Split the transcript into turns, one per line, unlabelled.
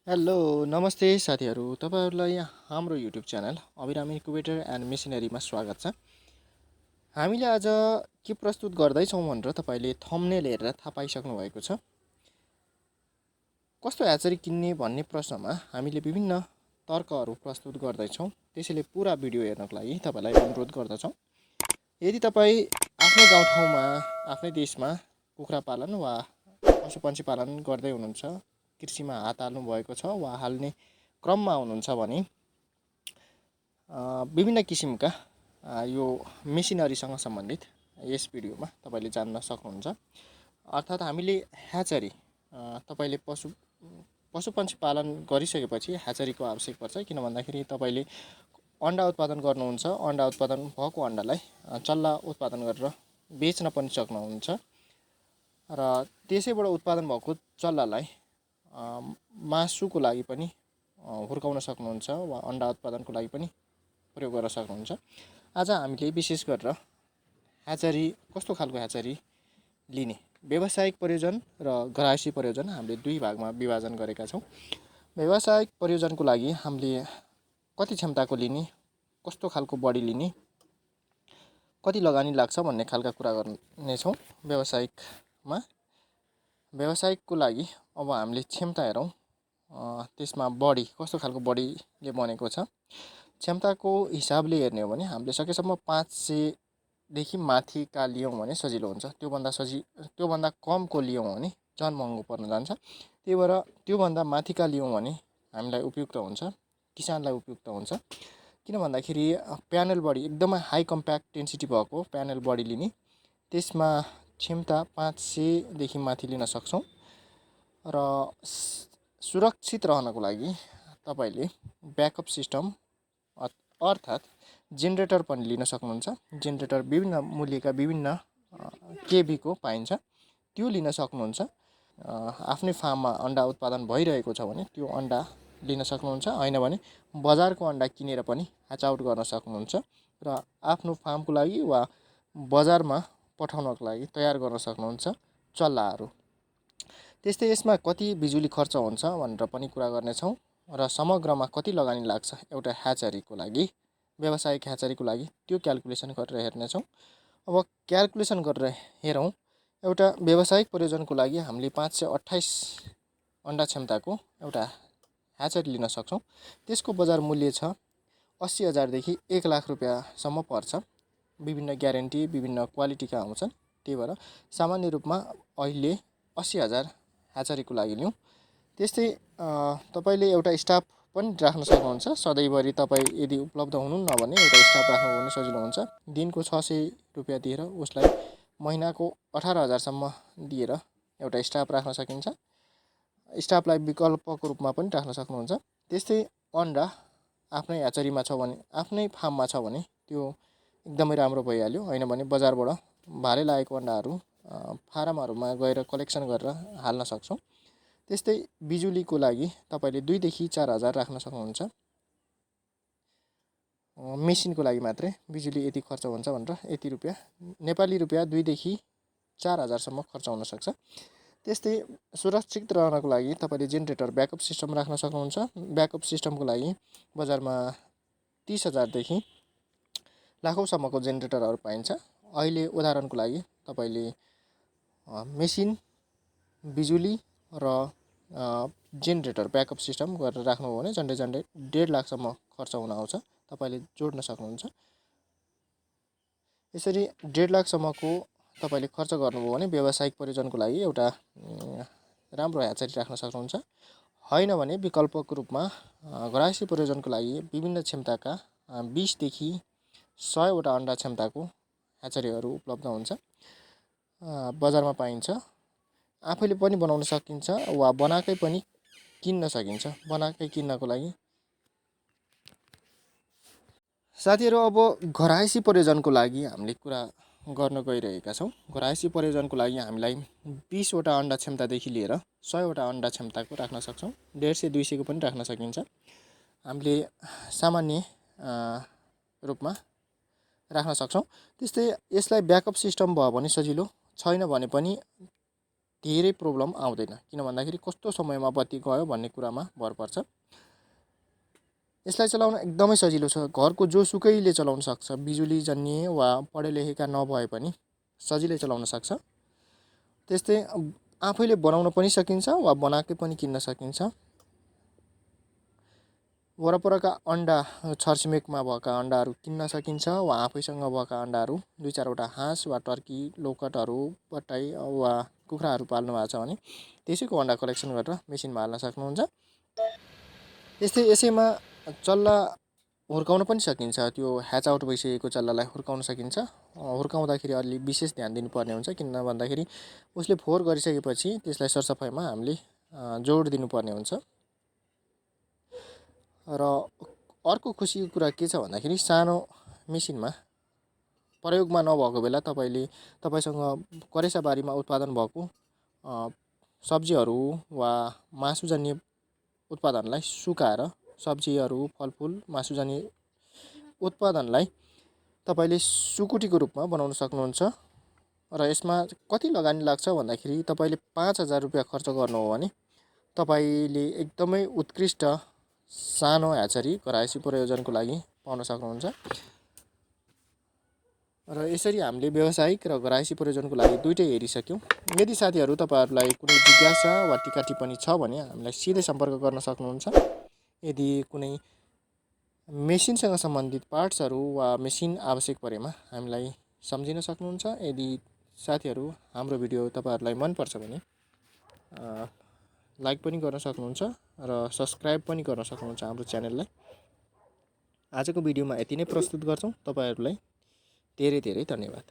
Hello नमस्ते साथीहरू, तपाईहरुलाई हाम्रो YouTube channel Abhiram incubator and मेसिनरीमा स्वागत छ। हामीले आज के प्रस्तुत गर्दैछौँ भनेर तपाईले थम्बनेल हेरेर थाहा पाइसक्नु भएको छ। कस्तो ह्याचरी किन्ने भन्ने प्रश्नमा हामीले विभिन्न तर्कहरू प्रस्तुत गर्दैछौँ। त्यसैले पुरा भिडियो हेर्नको लागि तपाईलाई अनुरोध गर्दछौँ। यदि तपाई आफ्नो गाउँठाउँमा आफ्नै देशमा कुखुरा पालन वा पशुपन्छी पालन गर्दै हुनुहुन्छ, कृषिमा हात हाल्नु भएको छ वा हाल्ने क्रममा हुनुहुन्छ भने विभिन्न किसिमका यो मेसिनरीसँग सम्बन्धित यस भिडियोमा तपाईले जान्न सक्नुहुन्छ। अर्थात् हामीले ह्याचरी तपाईले पशुपन्छी पालन गरिसकेपछि ह्याचरीको आवश्यक पर्छ। किन भन्दाखेरि तपाईले अन्डा उत्पादन गर्नुहुन्छ, अन्डा उत्पादन भएको अन्डालाई चल्ला उत्पादन गरेर बेच्न पनि सक्नुहुन्छ र त्यसैबाट उत्पादन भएको चल्लालाई मासुको लागि पनि हुर्काउन सक्नुहुन्छ वा अन्डा उत्पादनको लागि पनि प्रयोग गर्न सक्नुहुन्छ। आज हामीले विशेष गरेर ह्याचरी कस्तो खालको ह्याचरी लिने, व्यावसायिक प्रयोजन र घरायसी प्रयोजन हामीले दुई भागमा विभाजन गरेका छौँ। व्यावसायिक प्रयोजनको लागि हामीले कति क्षमताको लिने, कस्तो खालको बढी लिने, कति लगानी लाग्छ भन्ने खालका कुरा गर्नेछौँ। व्यावसायिकको लागि अब हामीले क्षमता हेरौँ। त्यसमा बढी कस्तो खालको बढीले बनेको छ। क्षमताको हिसाबले हेर्ने हो भने हामीले सकेसम्म 500 देखि माथिका लियौँ भने सजिलो हुन्छ। त्योभन्दा कमको लियौँ भने झन् महँगो पर्न जान्छ। त्यही भएर त्योभन्दा माथिका लियौँ भने हामीलाई उपयुक्त हुन्छ, किसानलाई उपयुक्त हुन्छ। किन भन्दाखेरि प्यानल बढी एकदमै हाई कम्प्याक्ट डेन्सिटी भएको प्यानल बढी लिने, त्यसमा क्षमता 500 देखि माथि लिन सक्छौँ। र सुरक्षित रहनको लागि तपाईले ब्याकअप सिस्टम अर्थात् जेनेरेटर पनि लिन सक्नुहुन्छ। जेनेरेटर विभिन्न मूल्यका विभिन्न केबीको पाइन्छ, त्यो लिन सक्नुहुन्छ। आफ्नै फार्ममा अन्डा उत्पादन भइरहेको छ भने त्यो अन्डा लिन सक्नुहुन्छ। हैन भने बजारको अन्डा किनेर पनि ह्याच आउट गर्न सक्नुहुन्छ र आफ्नो फार्मको लागि वा बजारमा पठाउनको लागि तयार गर्न सक्नुहुन्छ चल्लाहरू। त्यस्तै यसमा कति बिजुली खर्च हुन्छ भनेर पनि कुरा गर्नेछौँ र समग्रमा कति लगानी लाग्छ एउटा ह्याचरीको लागि, व्यावसायिक ह्याचरीको लागि, त्यो क्याल्कुलेसन गरेर हेर्नेछौँ। अब क्याल्कुलेसन गरेर हेरौँ। एउटा व्यावसायिक प्रयोजनको लागि हामीले 528 अन्डा क्षमताको एउटा ह्याचरी लिन सक्छौँ। त्यसको बजार मूल्य छ 80,000 देखि 1 लाख रुपियाँसम्म पर्छ। विभिन्न ग्यारेन्टी विभिन्न क्वालिटीका आउँछन्। त्यही भएर सामान्य रूपमा अहिले 80,000 ह्याचरीको लागि लिउँ। त्यस्तै तपाईले एउटा स्टाफ पनि राख्न सक्नुहुन्छ। सधैँभरि तपाईँ यदि उपलब्ध हुनुहुन्न भने एउटा स्टाफ राख्नु पनि सजिलो हुन्छ। दिनको 600 रुपियाँ दिएर उसलाई महिनाको 18,000सम्म दिएर एउटा स्टाफ राख्न सकिन्छ। स्टाफलाई विकल्पको रूपमा पनि राख्न सक्नुहुन्छ। त्यस्तै अन्डा आफ्नै ह्याचरीमा छ भने, आफ्नै फार्ममा छ भने त्यो एकदमै राम्रो भइहाल्यो। हैन भने बजारबाट भाले लागेको अन्डाहरू फारमहरूमा गएर कलेक्सन गरेर हाल्न सक्छौँ। त्यस्तै बिजुलीको लागि तपाईले 2 देखि 4,000 राख्न सक्नुहुन्छ। मेसिनको लागि मात्रै बिजुली यति खर्च हुन्छ भनेर यति रुपियाँ, नेपाली रुपियाँ 2 देखि 4,000सम्म खर्च हुन सक्छ। त्यस्तै सुरक्षित रहनको लागि तपाईले जेनेरेटर ब्याकअप सिस्टम राख्न सक्नुहुन्छ। ब्याकअप सिस्टमको लागि बजारमा 30,000 देखि लाखौँसम्मको जेनेरेटरहरू पाइन्छ। अहिले उदाहरणको लागि तपाईले मेसिन, बिजुली र जेनेरेटर ब्याकअप सिस्टम गरेर राख्नुभयो भने झन्डै 1.5 लाखसम्म खर्च हुन आउँछ। तपाईले जोड्न सक्नुहुन्छ। यसरी 1.5 लाखसम्मको तपाईले खर्च गर्नुभयो भने व्यावसायिक प्रयोजनको लागि एउटा राम्रो ह्याचरी राख्न सक्नुहुन्छ। हैन भने विकल्पको रूपमा घरायसी प्रयोजनको लागि विभिन्न क्षमताका 20 देखि 100 वटा अन्डा क्षमताको ह्याचरीहरू उपलब्ध हुन्छ, बजारमा पाइन्छ। आफैले पनि बनाउन सकिन्छ वा बनाएकै पनि किन्न सकिन्छ। बनाएकै किन्नको लागि साथीहरू, अब घरायसी प्रयोजनको लागि हामीले कुरा गर्न गइरहेका छौँ। घरायसी प्रयोजनको लागि हामीलाई 20 वटा अन्डा क्षमतादेखि लिएर 100 वटा अन्डा क्षमताको राख्न सक्छौँ। 150-200 को पनि राख्न सकिन्छ। हामीले सामान्य रूपमा राख्न सक्छौँ। त्यस्तै यसलाई ब्याकअप सिस्टम भयो भने सजिलो, छैन भने पनि धेरै प्रब्लम आउँदैन, किन भन्दाखेरि कस्तो समयमा बत्ती गयो भन्ने कुरामा भर पर्छ। यसलाई चलाउन एकदमै सजिलो छ, घरको जोसुकैले चलाउन सक्छ, बिजुली जन्य वा पढे लेखेका नभए पनि सजिलै चलाउन सक्छ। त्यस्तै आफैले बनाउन पनि सकिन्छ वा बनाएकै पनि किन्न सकिन्छ। वरपरका अन्डा, छरछिमेकमा भएका अन्डाहरू किन्न सकिन्छ वा आफैसँग भएका अन्डाहरू 2-4वटा हाँस वा टर्की, लोकटहरू, बटाई वा कुखुराहरू पाल्नु भएको छ भने त्यसैको अन्डा कलेक्सन गरेर मेसिनमा हाल्न सक्नुहुन्छ। यस्तै यसैमा चल्ला हुर्काउन पनि सकिन्छ, त्यो ह्याच आउट भइसकेको चल्लालाई हुर्काउन सकिन्छ। हुर्काउँदाखेरि अलि विशेष ध्यान दिनुपर्ने हुन्छ, किन भन्दाखेरि उसले फोहोर गरिसकेपछि त्यसलाई सरसफाइमा हामीले जोड दिनुपर्ने हुन्छ। र अर्को खुसीको कुरा के छ भन्दाखेरि सानो मेसिनमा प्रयोगमा नभएको बेला तपाईँसँग करेसा बारीमा उत्पादन भएको सब्जीहरू वा मासुजन्य उत्पादनलाई सुकाएर, सब्जीहरू, फलफुल, मासुजन्य उत्पादनलाई तपाईँले सुकुटीको रूपमा बनाउन सक्नुहुन्छ। र यसमा कति लगानी लाग्छ भन्दाखेरि तपाईँले 5,000 रुपियाँ खर्च गर्नु हो भने तपाईँले एकदमै उत्कृष्ट सानो ह्याचरी घरायसी प्रयोजनको लागि पाउन सक्नुहुन्छ। र यसरी हामीले व्यावसायिक र घरायसी प्रयोजनको लागि दुइटै हेरिसक्यौँ। यदि साथीहरू तपाईँहरूलाई कुनै जिज्ञासा वा टिका टिप्पणी छ भने हामीलाई सिधै सम्पर्क गर्न सक्नुहुन्छ। यदि कुनै मेसिनसँग सम्बन्धित पार्ट्सहरू वा मेसिन आवश्यक परेमा हामीलाई सम्झिन सक्नुहुन्छ। यदि साथीहरू हाम्रो भिडियो तपाईँहरूलाई मनपर्छ भने लाइक पनि गर्न सक्नुहुन्छ र सब्सक्राइब पनि गर्न सक्नुहुन्छ हाम्रो च्यानललाई। आजको भिडियोमा यति नै प्रस्तुत गर्छौँ। तपाईँहरूलाई धेरै धेरै धन्यवाद।